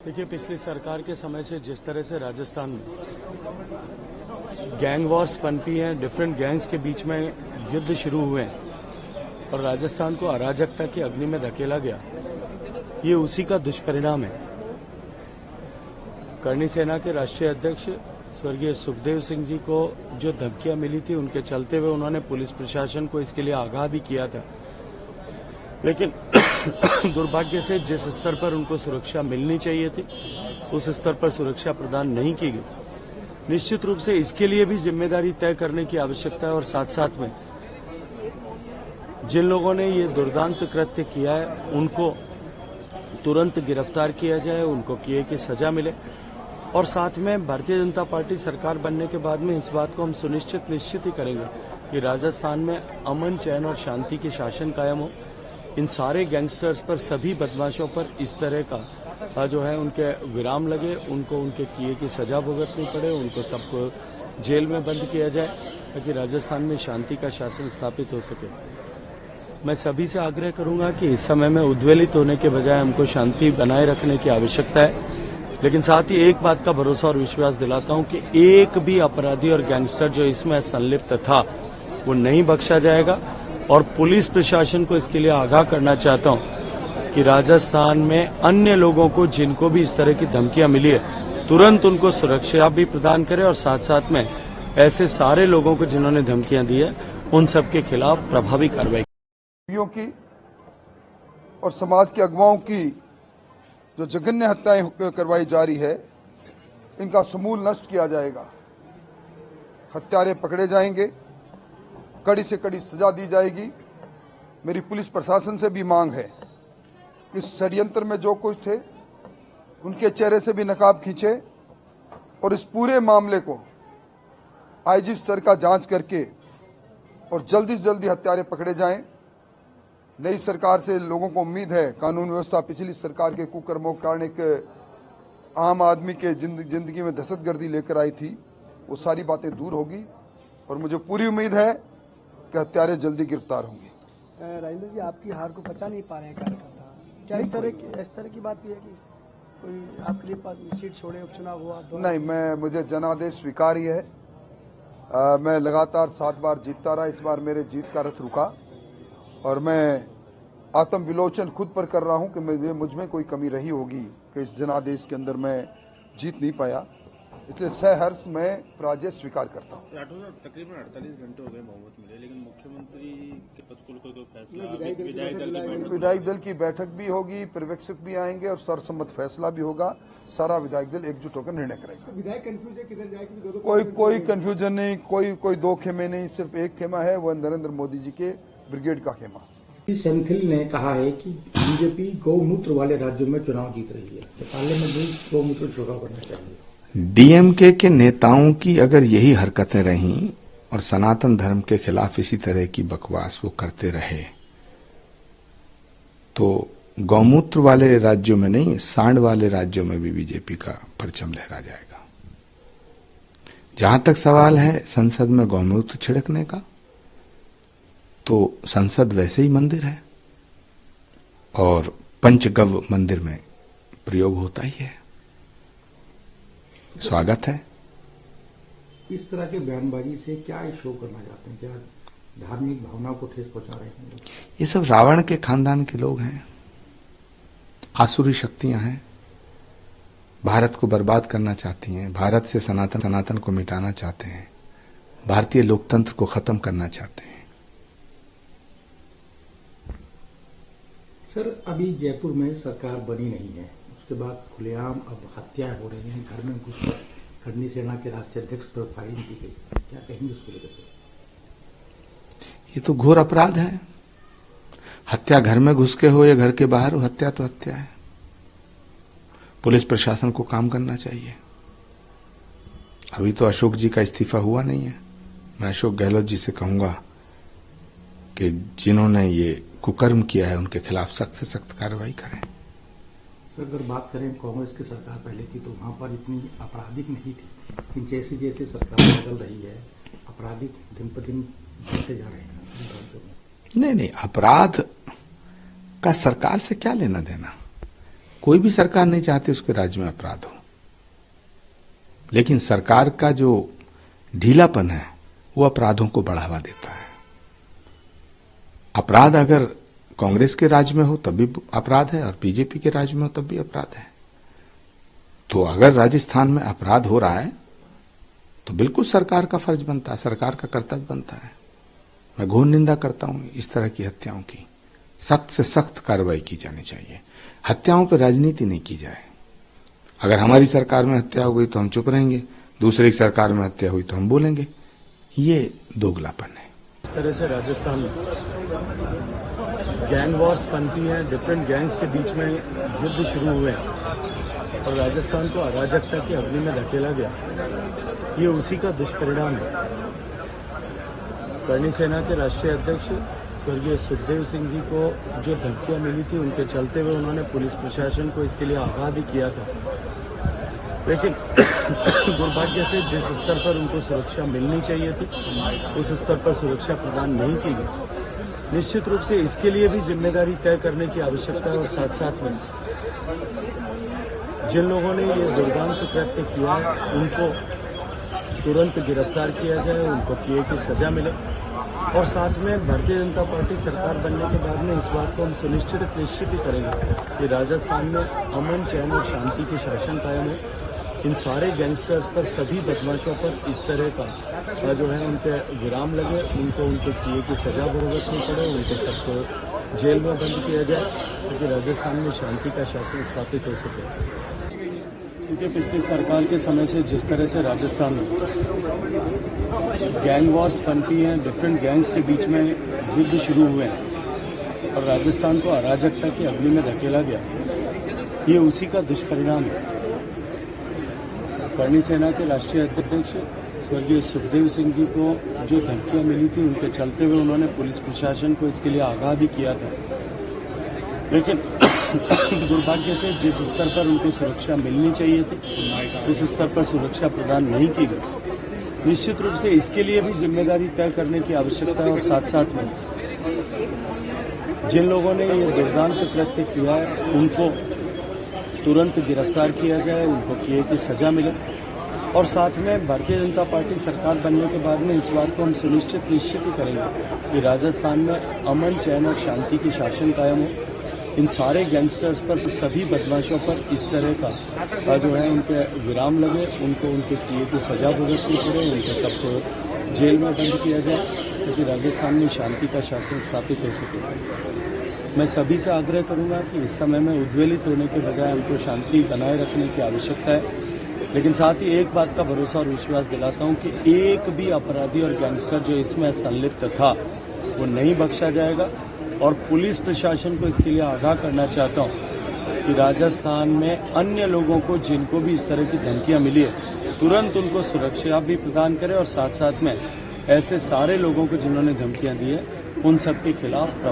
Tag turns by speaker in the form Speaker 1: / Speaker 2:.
Speaker 1: देखिए, पिछली सरकार के समय से जिस तरह से राजस्थान में गैंग वॉर्स पनपी हैं, डिफरेंट गैंग्स के बीच में युद्ध शुरू हुए हैं और राजस्थान को अराजकता की अग्नि में धकेला गया, ये उसी का दुष्परिणाम है। करणी सेना के राष्ट्रीय अध्यक्ष स्वर्गीय सुखदेव सिंह जी को जो धमकियां मिली थी, उनके चलते हुए उन्होंने पुलिस प्रशासन को इसके लिए आगाह भी किया था, लेकिन दुर्भाग्य से जिस स्तर पर उनको सुरक्षा मिलनी चाहिए थी, उस स्तर पर सुरक्षा प्रदान नहीं की गई। निश्चित रूप से इसके लिए भी जिम्मेदारी तय करने की आवश्यकता है और साथ साथ में जिन लोगों ने ये दुर्दांत कृत्य किया है, उनको तुरंत गिरफ्तार किया जाए, उनको किए की सजा मिले। और साथ में भारतीय जनता पार्टी सरकार बनने के बाद में इस बात को हम निश्चित ही करेंगे कि राजस्थान में अमन, चैन और शांति की शासन कायम हो। इन सारे गैंगस्टर्स पर, सभी बदमाशों पर इस तरह का जो है उनके विराम लगे, उनको उनके किए की सजा भुगतनी पड़े, उनको सबको जेल में बंद किया जाए ताकि राजस्थान में शांति का शासन स्थापित हो सके। मैं सभी से आग्रह करूंगा कि इस समय में उद्वेलित होने के बजाय हमको शांति बनाए रखने की आवश्यकता है, लेकिन साथ ही एक बात का भरोसा और विश्वास दिलाता हूं कि एक भी अपराधी और गैंगस्टर जो इसमें संलिप्त था वो नहीं बख्शा जाएगा। और पुलिस प्रशासन को इसके लिए आगाह करना चाहता हूं कि राजस्थान में अन्य लोगों को जिनको भी इस तरह की धमकियां मिली है, तुरंत उनको सुरक्षा भी प्रदान करें और साथ साथ में ऐसे सारे लोगों को जिन्होंने धमकियां दी है, उन सबके खिलाफ प्रभावी कार्रवाई
Speaker 2: की और समाज के अगुवाओं की जो जघन्य हत्याएं करवाई जा रही है, इनका समूल नष्ट किया जाएगा। हत्यारे पकड़े जाएंगे, कड़ी से कड़ी सजा दी जाएगी। मेरी पुलिस प्रशासन से भी मांग है कि इस षड्यंत्र में जो कुछ थे उनके चेहरे से भी नकाब खींचे और इस पूरे मामले को आईजी स्तर का जांच करके और जल्दी से जल्दी हत्यारे पकड़े जाएं। नई सरकार से लोगों को उम्मीद है, कानून व्यवस्था पिछली सरकार के कुकर्मों के कारण एक आम आदमी के जिंदगी में दहशतगर्दी लेकर आई थी, वो सारी बातें दूर होगी और मुझे पूरी उम्मीद है कि हत्यारे जल्दी गिरफ्तार होंगे।
Speaker 3: राजेंद्र जी, आपकी हार को पचा नहीं पा रहे हैं कार्यकर्ता, क्या इस तरह की बात भी है कि कोई आपके लिए सीट छोड़े, उपचुनाव हुआ?
Speaker 2: नहीं, मुझे जनादेश स्वीकार्य है। मैं लगातार 7 बार जीतता रहा, इस बार मेरे जीत का रथ रुका और मैं आत्म विलोचन खुद पर कर रहा हूं कि मुझ में कोई कमी रही होगी कि इस जनादेश के अंदर मैं जीत नहीं पाया, इसलिए सहर्ष मैं पराजय स्वीकार करता हूं।
Speaker 4: राठौर साहब, तकरीबन 48 घंटे हो गए बहुमत मिले, लेकिन मुख्यमंत्री के पद को लेकर कोई फैसला?
Speaker 2: विधायक दल की बैठक भी होगी, पर्यवेक्षक भी आएंगे और सर्वसम्मत फैसला भी होगा। सारा विधायक दल एकजुट होकर निर्णय करेगा।
Speaker 3: विधायक कंफ्यूज है किधर जाएगी?
Speaker 2: कोई कंफ्यूजन नहीं, कोई 2 खेमे नहीं, सिर्फ एक खेमा है, वह नरेंद्र मोदी जी के ब्रिगेड का खेमा।
Speaker 5: सेंथिल ने कहा है कि बीजेपी गौमूत्र वाले राज्यों में चुनाव जीत रही है, तो पार्लियामेंट में गौमूत्र छिड़काव करना चाहिए।
Speaker 6: डीएमके के नेताओं की अगर यही हरकतें रहीं और सनातन धर्म के खिलाफ इसी तरह की बकवास वो करते रहे, तो गौमूत्र वाले राज्यों में नहीं, सांड वाले राज्यों में भी बीजेपी का परचम लहरा जाएगा। जहां तक सवाल है संसद में गौमूत्र छिड़कने का, तो संसद वैसे ही मंदिर है और पंचगव मंदिर में प्रयोग होता ही है, स्वागत है।
Speaker 5: इस तरह के बयानबाजी से क्या शो करना चाहते हैं? क्या धार्मिक भावना को ठेस पहुंचा रहे हैं?
Speaker 6: ये सब रावण के खानदान के लोग हैं, आसुरी शक्तियां हैं, भारत को बर्बाद करना चाहती हैं, भारत से सनातन को मिटाना चाहते हैं, भारतीय लोकतंत्र को खत्म करना चाहते हैं।
Speaker 5: सर, अभी जयपुर में सरकार बनी नहीं है, उसके बाद खुलेआम अब हत्याएं हो रही हैं, घर में घुसकर करणी सेना के राष्ट्रीय अध्यक्ष पर फायरिंग की गई, क्या कहेंगे उसको लेकर?
Speaker 6: ये तो घोर अपराध है। हत्या घर में घुस के हो या घर के बाहर हो, हत्या तो हत्या है। पुलिस प्रशासन को काम करना चाहिए। अभी तो अशोक जी का इस्तीफा हुआ नहीं है। मैं अशोक गहलोत जी से कहूंगा कि जिन्होंने ये कुकर्म किया है उनके खिलाफ सख्त से सख्त कार्रवाई करें।
Speaker 5: अगर बात करें कांग्रेस की सरकार पहले थी तो वहां पर इतनी आपराधिक नहीं थी, लेकिन जैसे जैसे सरकार बदल रही है आपराधिक दिन पर दिन बढ़ते जा रहे हैं।
Speaker 6: नहीं, अपराध का सरकार से क्या लेना देना। कोई भी सरकार नहीं चाहती उसके राज्य में अपराध हो, लेकिन सरकार का जो ढीलापन है वो अपराधों को बढ़ावा देता है। अपराध अगर कांग्रेस के राज्य में हो तब भी अपराध है और बीजेपी के राज्य में हो तब भी अपराध है। तो अगर राजस्थान में अपराध हो रहा है तो बिल्कुल सरकार का फर्ज बनता है, सरकार का कर्तव्य बनता है। मैं घोर निंदा करता हूं इस तरह की हत्याओं की। सख्त से सख्त कार्रवाई की जानी चाहिए। हत्याओं पर राजनीति नहीं की जाए। अगर हमारी सरकार में हत्या हो गई तो हम चुप रहेंगे, दूसरे की सरकार में हत्या हुई तो हम बोलेंगे। ये दोगलापन है।
Speaker 1: इस तरह से राजस्थान में गैंग वॉर्स बनती हैं, डिफरेंट गैंग्स के बीच में युद्ध शुरू हुए हैं और राजस्थान को अराजकता की अग्नि में धकेला गया, ये उसी का दुष्परिणाम है। करणी सेना के राष्ट्रीय अध्यक्ष स्वर्गीय सुखदेव सिंह जी को जो धमकियां मिली थी, उनके चलते हुए उन्होंने पुलिस प्रशासन को इसके लिए आगाह भी किया था, लेकिन दुर्भाग्य से जिस स्तर पर उनको सुरक्षा मिलनी चाहिए थी उस स्तर पर सुरक्षा प्रदान नहीं की गई। निश्चित रूप से इसके लिए भी जिम्मेदारी तय करने की आवश्यकता है और साथ साथ में जिन लोगों ने ये दुर्दांत कृत्य किया है उनको तुरंत गिरफ्तार किया जाए, उनको किए की सजा मिले और साथ में भारतीय जनता पार्टी सरकार बनने के बाद में इस बात को हम निश्चित ही करेंगे कि राजस्थान में अमन, चैन और शांति की शासन कायम हो। इन सारे गैंगस्टर्स पर, सभी बदमाशों पर इस तरह का जो है उनके विराम लगे, उनको उनके किए की सजा भुगतनी पड़े, उनको सबको जेल में बंद किया जाए ताकि राजस्थान में शांति का शासन स्थापित हो सके। क्योंकि पिछली सरकार के समय से जिस तरह से राजस्थान में गैंग वॉर्स बनती हैं, डिफरेंट गैंग्स के बीच में युद्ध शुरू हुए हैं और राजस्थान को अराजकता की अग्नि में धकेला गया, ये उसी का दुष्परिणाम है। करणी सेना के राष्ट्रीय अध्यक्ष स्वर्गीय सुखदेव सिंह जी को जो धमकियां मिली थी, उनके चलते हुए उन्होंने पुलिस प्रशासन को इसके लिए आगाह भी किया था, लेकिन दुर्भाग्य से जिस स्तर पर उनको सुरक्षा मिलनी चाहिए थी उस स्तर पर सुरक्षा प्रदान नहीं की गई। निश्चित रूप से इसके लिए भी जिम्मेदारी तय करने की आवश्यकता है और साथ साथ में जिन लोगों ने ये दुर्दांत कृत्य किया है उनको तुरंत गिरफ्तार किया जाए, उनको किए की सजा मिले और साथ में भारतीय जनता पार्टी सरकार बनने के बाद में इस बात को हम निश्चित ही करेंगे कि राजस्थान में अमन, चैन और शांति की शासन कायम हो। इन सारे गैंगस्टर्स पर, सभी बदमाशों पर इस तरह का जो है उनके विराम लगे, उनको उनके किए की सजा भुगतनी पड़े, उनको सबको जेल में बंद किया जाए ताकि राजस्थान में शांति का शासन स्थापित हो सके। मैं सभी से आग्रह करूंगा कि इस समय में उद्वेलित होने के बजाय हमको शांति बनाए रखने की आवश्यकता है, लेकिन साथ ही एक बात का भरोसा और विश्वास दिलाता हूं कि एक भी अपराधी और गैंगस्टर जो इसमें संलिप्त था वो नहीं बख्शा जाएगा और पुलिस प्रशासन को इसके लिए आगाह करना चाहता हूं कि राजस्थान में अन्य लोगों को जिनको भी इस तरह की धमकियां मिली है तुरंत उनको सुरक्षा भी प्रदान करें और साथ साथ में ऐसे सारे लोगों को जिन्होंने धमकियां दी है उन सब के खिलाफ